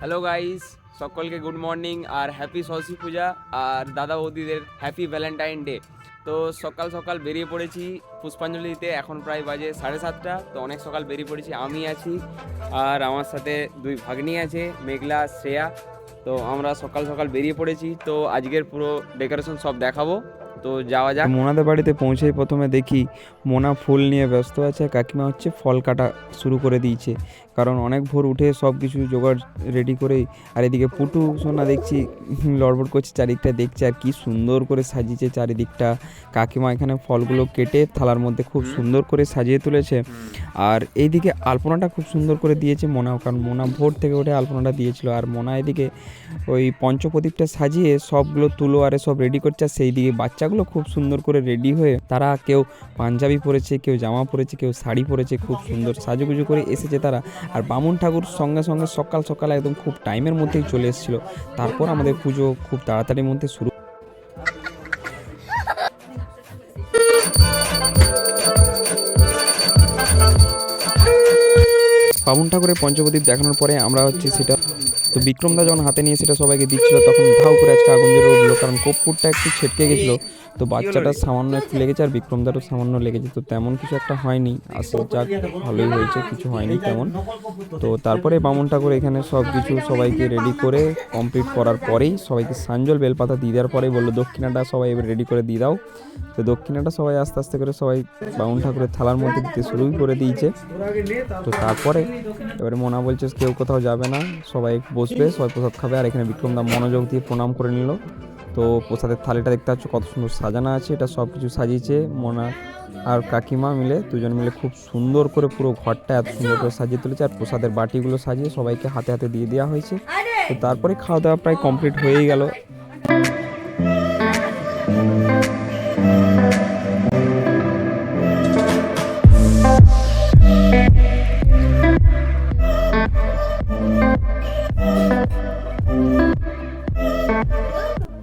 Hello guys, সকলকে good morning আর happy Saraswati পূজা আর দাদা বৌদিদের happy Valentine day. তো সকাল সকাল বেরিয়ে পড়েছি পুষ্পাঞ্জলি দিতে। এখন প্রায় বাজে 7:30। তো অনেক সকাল বেরিয়ে পড়েছি। আমি আছি আর আমার সাথে দুই ভাগ্নি আছে, মেঘলা, শ্রেয়া। তো আমরা সকাল সকাল বেরিয়ে পড়েছি। তো আজকের পুরো ডেকোরেশন সব দেখাবো। তো যাওয়া যাক। মোনাদের বাড়িতে পৌঁছেই প্রথমে দেখি মোনা ফুল নিয়ে ব্যস্ত আছে, কাকিমা হচ্ছে ফল কাটা শুরু করে দিয়েছে, কারণ অনেক ভোর উঠে সব কিছু জোগাড় রেডি করেই। আর এদিকে পুটু সোনা দেখছি লড়বড় করছে, চারিদিকটা দেখছে আর কি সুন্দর করে সাজিয়েছে চারিদিকটা। কাকিমা এখানে ফলগুলো কেটে থালার মধ্যে খুব সুন্দর করে সাজিয়ে তুলেছে। আর এইদিকে আলপনাটা খুব সুন্দর করে দিয়েছে মোনাও, কারণ মোনা ভোর থেকে উঠে আলপনাটা দিয়েছিল। আর মোনা এদিকে ওই পঞ্চপ্রদীপটা সাজিয়ে সবগুলো তুলো আরে সব রেডি করছে। আর সেই দিকে বাচ্চাগুলো খুব সুন্দর করে রেডি হয়ে, তারা কেউ পাঞ্জাবি পরেছে, কেউ জামা পরেছে, কেউ শাড়ি পরেছে, খুব সুন্দর সাজুগুজু করে এসেছে তারা। আর বামুন ঠাকুর সঙ্গে সঙ্গে সকাল সকাল একদম খুব টাইমের মধ্যেই চলে এসেছিলো। তারপর আমাদের পুজো খুব তাড়াতাড়ির মধ্যে শুরু। বামুন ঠাকুরের পঞ্চপ্রদীপ দেখানোর পরে আমরা হচ্ছে সেটা, তো বিক্রমদা যখন হাতে নিয়ে সেটা সবাইকে দিচ্ছিল, তখন ধাউ করে আজকে আগুন জ্বলে উঠলো, কারণ কর্পূরটা একটু ছিটকে গেছিলো। তো বাচ্চাটা সামান্য একটু লেগেছে আর বিক্রমদারও সামান্য লেগেছে। তো তেমন কিছু একটা হয়নি, আসলে যাক ভালোই হয়েছে, কিছু হয়নি তেমন। তো তারপরে বামুন ঠাকুর এখানে সব কিছু সবাইকে রেডি করে কমপ্লিট করার পরেই সবাইকে সাঞ্জল বেলপাতা দিয়ে দেওয়ার পরেই বললো দক্ষিণাটা সবাই এবার রেডি করে দিয়ে দাও। তো দক্ষিণাটা সবাই আস্তে আস্তে করে সবাই বামুন ঠাকুরের থালার মধ্যে দিতে শুরুই করে দিয়েছে। তো তারপরে এবারে মোনা বলছে কেউ কোথাও যাবে না, সবাই বসবে, সবাই প্রসাদ খাবে। আর এখানে বিক্রমদা মনোযোগ দিয়ে প্রণাম করে নিল। তো প্রসাদের থালিটা দেখতে পাচ্ছ কত সুন্দর সাজানো আছে, এটা সব কিছু সাজিয়েছে মোনা আর কাকিমা মিলে, দুজন মিলে খুব সুন্দর করে পুরো ঘরটা এত সুন্দর করে সাজিয়ে তুলেছে। আর প্রসাদের বাটিগুলো সাজিয়ে সবাইকে হাতে হাতে দিয়ে দেওয়া হয়েছে। তো তারপরে খাওয়া দাওয়া প্রায় কমপ্লিট হয়েই গেল।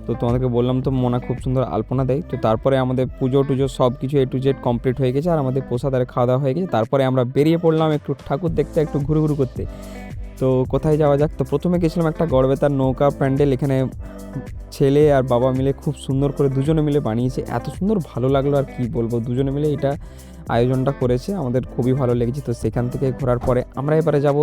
তো তোমাদেরকে বললাম তো মোনা খুব সুন্দর আলপনা দেয়। তো তারপরে আমাদের পুজো টুজো সব কিছু A to Z কমপ্লিট হয়ে গেছে, আর আমাদের প্রসাদ আর খাওয়া দাওয়া হয়ে গেছে। তারপরে আমরা বেরিয়ে পড়লাম একটু ঠাকুর দেখতে, একটু ঘুরু ঘুরু করতে। তো কোথায় যাওয়া যাক, তো প্রথমে গেছিলাম একটা গড়বেতার নৌকা প্যান্ডেল। এখানে ছেলে আর বাবা মিলে খুব সুন্দর করে দুজনে মিলে বানিয়েছে, এত সুন্দর ভালো লাগলো আর কি বলবো। দুজনে মিলে এটা আয়োজনটা করেছে, আমাদের খুবই ভালো লেগেছে। তো সেখান থেকে ঘোরার পরে আমরা এবারে যাব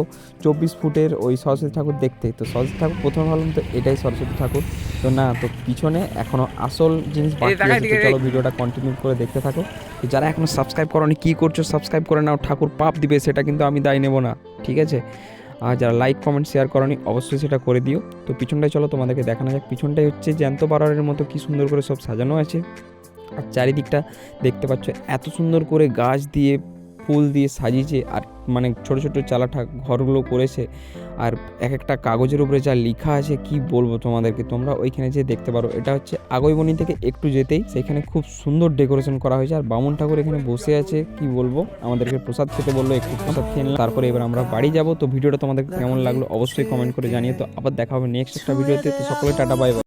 24 ফুটের ওই সরস্বতী ঠাকুর দেখতে। তো সরস্বতী ঠাকুর প্রথমে ভাবলাম তো এটাই সরস্বতী ঠাকুর, তো না, তো পিছনে এখনো আসল জিনিস বাকি আছে। তো চলো ভিডিওটা কন্টিনিউ করে দেখতে থাকো। তো যারা এখনো সাবস্ক্রাইব করোনি, কি করছো, সাবস্ক্রাইব করে নাও, ঠাকুর পাপ দিবে, সেটা কিন্তু আমি দায় নেব না, ঠিক আছে। আর যারা লাইক কমেন্ট শেয়ার করনি অবশ্যই সেটা করে দিও। তো পিছনটায় চলো তোমাদেরকে দেখানো যাক। পিছনটাই হচ্ছে জ্যান্ত বারোয়ারের মতো কি সুন্দর করে সব সাজানো আছে। আর চারিদিকটা দেখতে পাচ্ছ এত সুন্দর করে গাছ দিয়ে ফুল দিয়ে সাজিয়েছে। আর মানে ছোট ছোট চালাঠা ঘরগুলো করেছে। আর এক একটা কাগজের উপরে যা লেখা আছে কি বলবো তোমাদেরকে, তোমরা ওইখানে যে দেখতে পারো। এটা হচ্ছে আগৈবনি থেকে একটু যেতেই সেখানে খুব সুন্দর ডেকোরেশন করা হয়েছে। আর বামুন ঠাকুর এখানে বসে আছে, কি বলবো, আমাদেরকে প্রসাদ খেতে বললো, একটু প্রসাদ খেয়ে নিলাম। তারপরে এবার আমরা বাড়ি যাব। তো ভিডিওটা তোমাদের কেমন লাগলো অবশ্যই কমেন্ট করে জানিয়ে। তো আবার দেখা হবে নেক্সট একটা ভিডিওতে। তো সকলে টাটা, বাই বাই।